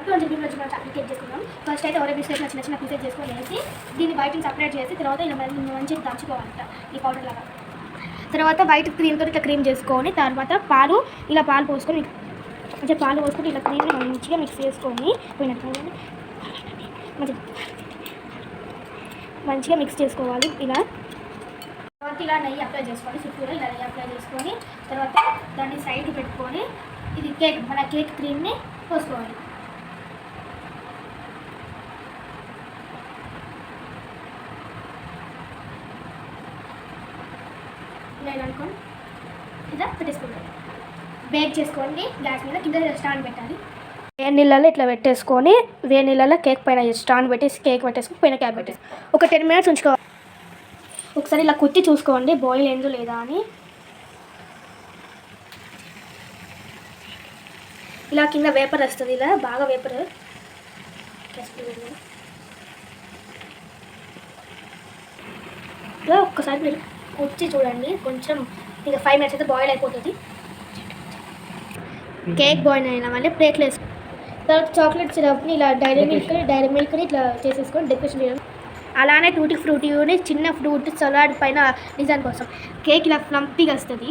కొంచెం దీంట్లో మనం చాక్లెట్ కేక్ చేసుకుందాం. ఫస్ట్ అయితే ఒరే బిస్కెట్ చిన్న చిన్న పీసెస్ చేసుకొని వేసి దీన్ని బయటని సపరేట్ చేసి తర్వాత ఇలా మంచిగా దంచుకోవాలంట ఈ పౌడర్ లాగా. తర్వాత వైట్ క్రీమ్తో ఇట్లా క్రీమ్ చేసుకొని తర్వాత ఇలా పాలు పోసుకొని మంచిగా పాలు పోసుకొని ఇలా క్రీమ్ని మంచిగా మిక్స్ చేసుకొని మంచిగా మిక్స్ చేసుకోవాలి. తర్వాత ఇలా నెయ్యి అప్లై చేసుకోవాలి. చుట్టూలో ఇలా నెయ్యి అప్లై చేసుకొని తర్వాత దాన్ని సైడ్కి పెట్టుకొని ఇది మన కేక్ క్రీమ్ని పోసుకోవాలి. ఇలా అనుకోండి ఇలా పెట్టేసుకుంటాం. బేక్ చేసుకోండి గ్యాస్ మీద, కింద స్టాండ్ పెట్టాలి. వేడి నీళ్ళలో ఇట్లా పెట్టేసుకొని వేడి నీళ్ళలో కేక్ పైన స్టాండ్ పెట్టేసి కేక్ పెట్టేసుకొని పైన క్యాప్ పెట్టేసి ఒక 10 minutes ఉంచుకోవాలి. ఒకసారి ఇలా కుట్టి చూసుకోండి బాయిల్ ఏందో లేదా అని. ఇలా కింద వేపర్ వస్తుంది, ఇలా బాగా వేపర్ ఇలా ఒక్కసారి మీరు కుట్టి చూడండి. కొంచెం ఇంకా 5 minutes అయితే బాయిల్ అయిపోతుంది. కేక్ బాయిల్ అయినా మళ్ళీ ప్లేట్లు వేసుకొని తర్వాత చాక్లెట్ సిరప్ని ఇలా డైరీ మిల్క్ని ఇట్లా చేసేసుకొని డెకరేషన్ చేయడం. అలానే టూటీ ఫ్రూటీని చిన్న ఫ్రూట్ సలాడ్ పైన డిజైన్ కోసం కేక్ ఇలా ఫ్లంపీగా వస్తుంది.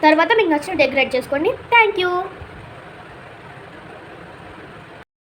తర్వాత మీకు నచ్చిన డెకరేట్ చేసుకోండి. Thank you.